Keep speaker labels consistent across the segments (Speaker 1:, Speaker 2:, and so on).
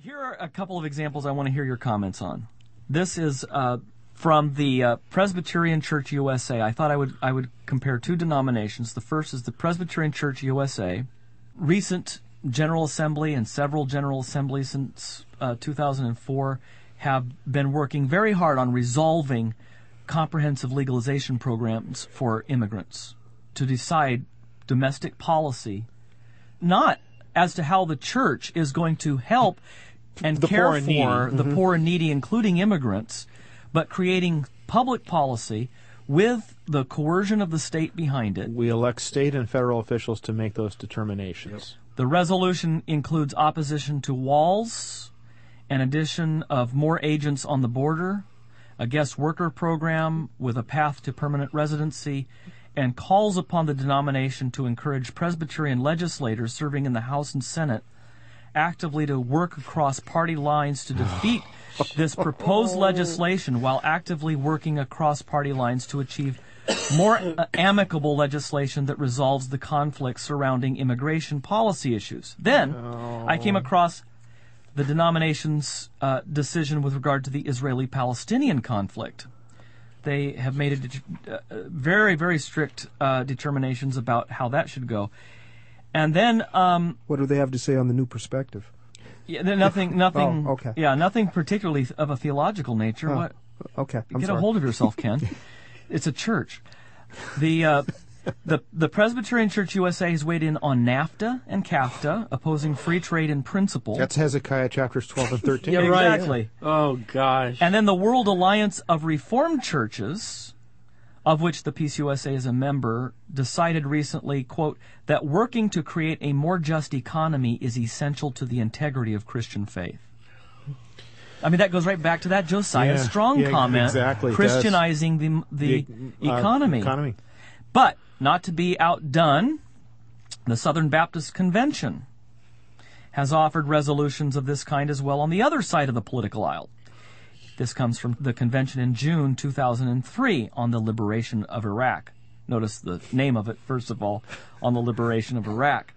Speaker 1: Here are a couple of examples I want to hear your comments on. This is from the Presbyterian Church USA. I thought I would compare two denominations. The first is the Presbyterian Church USA. Recent General Assembly and several General Assemblies since 2004 have been working very hard on resolving comprehensive legalization programs for immigrants to decide domestic policy, not as to how the church is going to help and care for the poor and needy, including immigrants, but creating public policy with the coercion of the state behind it.
Speaker 2: We elect state and federal officials to make those determinations.
Speaker 1: Yep. The resolution includes opposition to walls, an addition of more agents on the border, a guest worker program with a path to permanent residency, and calls upon the denomination to encourage Presbyterian legislators serving in the House and Senate actively to work across party lines to defeat this proposed legislation while actively working across party lines to achieve more amicable legislation that resolves the conflicts surrounding immigration policy issues. Then I came across the denomination's decision with regard to the Israeli-Palestinian conflict. They have made very, very strict determinations about how that should go. And then,
Speaker 3: what do they have to say on the new perspective?
Speaker 1: Yeah, nothing.
Speaker 3: Oh, okay.
Speaker 1: Yeah, nothing particularly of a theological nature.
Speaker 3: Oh,
Speaker 1: what?
Speaker 3: Okay.
Speaker 1: Get a hold of yourself, Ken. It's a church. The Presbyterian Church USA has weighed in on NAFTA and CAFTA, opposing free trade in principle.
Speaker 2: That's Hezekiah chapters 12 and 13.
Speaker 1: Yeah, exactly.
Speaker 4: Oh, gosh.
Speaker 1: And then the World Alliance of Reformed Churches, of which the Peace USA is a member, decided recently, quote, that working to create a more just economy is essential to the integrity of Christian faith. I mean, that goes right back to that Josiah Strong comment,
Speaker 2: exactly,
Speaker 1: Christianizing the economy. But, not to be outdone, the Southern Baptist Convention has offered resolutions of this kind as well on the other side of the political aisle. This comes from the convention in June 2003 on the liberation of Iraq. Notice the name of it, first of all, on the liberation of Iraq.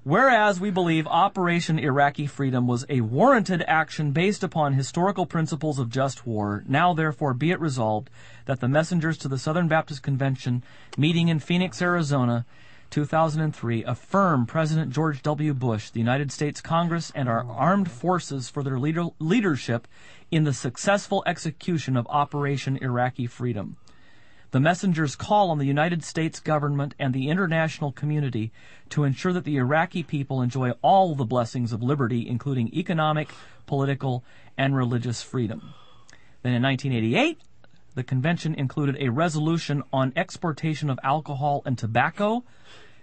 Speaker 1: Whereas we believe Operation Iraqi Freedom was a warranted action based upon historical principles of just war, now therefore be it resolved that the messengers to the Southern Baptist Convention meeting in Phoenix, Arizona, 2003, affirm President George W. Bush, the United States Congress, and our armed forces for their leadership in the successful execution of Operation Iraqi Freedom. The messengers call on the United States government and the international community to ensure that the Iraqi people enjoy all the blessings of liberty, including economic, political, and religious freedom. Then in 1988, the convention included a resolution on exportation of alcohol and tobacco,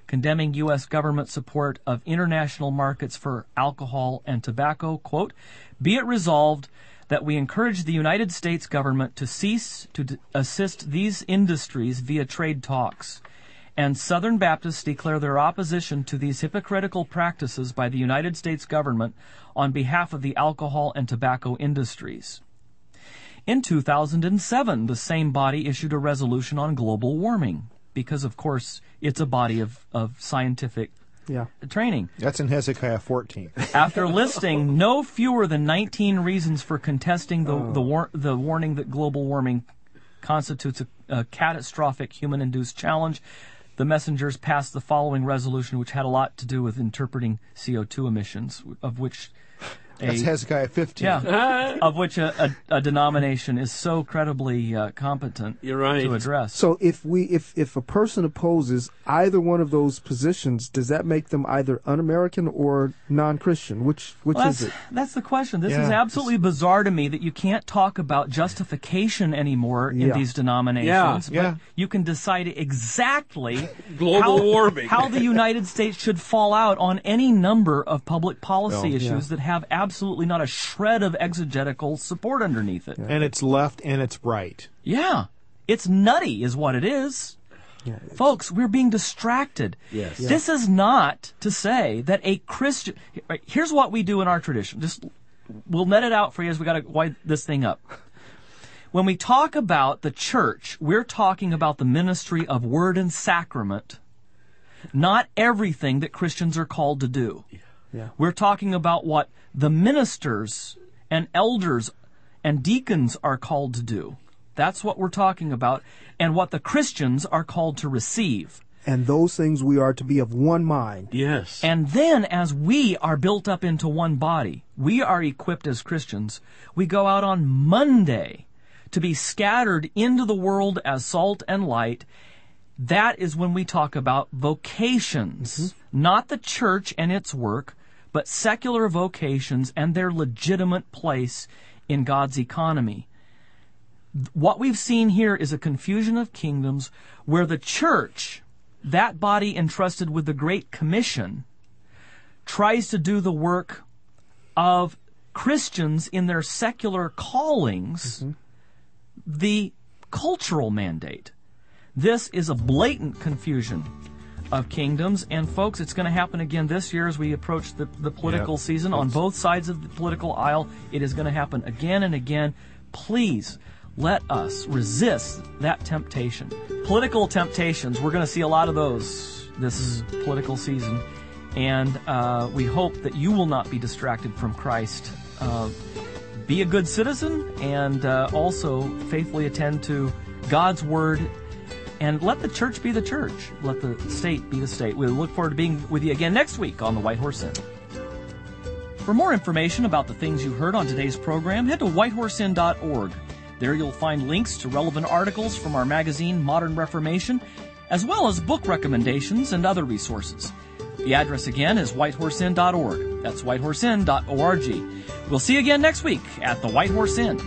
Speaker 1: condemning U.S. government support of international markets for alcohol and tobacco. Quote, be it resolved that we encourage the United States government to cease to assist these industries via trade talks, and Southern Baptists declare their opposition to these hypocritical practices by the United States government on behalf of the alcohol and tobacco industries. In 2007, the same body issued a resolution on global warming, because, of course, it's a body of scientific training.
Speaker 2: That's in Hezekiah 14.
Speaker 1: After listing no fewer than 19 reasons for contesting the warning that global warming constitutes a catastrophic human-induced challenge, the messengers passed the following resolution, which had a lot to do with interpreting CO2 emissions, of which
Speaker 2: that's Hezekiah 15.
Speaker 1: Yeah, of which a denomination is so credibly competent to address.
Speaker 3: So if a person opposes either one of those positions, does that make them either un-American or non-Christian? Which is it?
Speaker 1: That's the question. This is absolutely bizarre to me that you can't talk about justification anymore in these denominations. But you can decide exactly
Speaker 4: global warming,
Speaker 1: how the United States should fall out on any number of public policy issues that have absolutely not a shred of exegetical support underneath it.
Speaker 2: And it's left and it's right.
Speaker 1: Yeah. It's nutty is what it is. Yeah, folks, we're being distracted.
Speaker 4: Yes.
Speaker 1: Yeah. This is not to say that a Christian... Here's what we do in our tradition. We'll net it out for you as we got to wind this thing up. When we talk about the church, we're talking about the ministry of word and sacrament, not everything that Christians are called to do.
Speaker 3: Yeah.
Speaker 1: We're talking about what the ministers and elders and deacons are called to do. That's what we're talking about, and what the Christians are called to receive.
Speaker 3: And those things we are to be of one mind.
Speaker 4: Yes.
Speaker 1: And then, as we are built up into one body, we are equipped as Christians. We go out on Monday to be scattered into the world as salt and light. That is when we talk about vocations. Not the church and its work, but secular vocations and their legitimate place in God's economy. What we've seen here is a confusion of kingdoms where the church, that body entrusted with the Great Commission, tries to do the work of Christians in their secular callings, the cultural mandate. This is a blatant confusion of kingdoms, and folks, it's going to happen again this year as we approach the political season on both sides of the political aisle. It is going to happen again and again. Please, let us resist that temptation. Political temptations, we're going to see a lot of those this political season. And we hope that you will not be distracted from Christ. Be a good citizen and also faithfully attend to God's Word. And let the church be the church. Let the state be the state. We look forward to being with you again next week on The White Horse Inn. For more information about the things you heard on today's program, head to whitehorseinn.org. There you'll find links to relevant articles from our magazine, Modern Reformation, as well as book recommendations and other resources. The address again is whitehorseinn.org. That's whitehorseinn.org. We'll see you again next week at The White Horse Inn.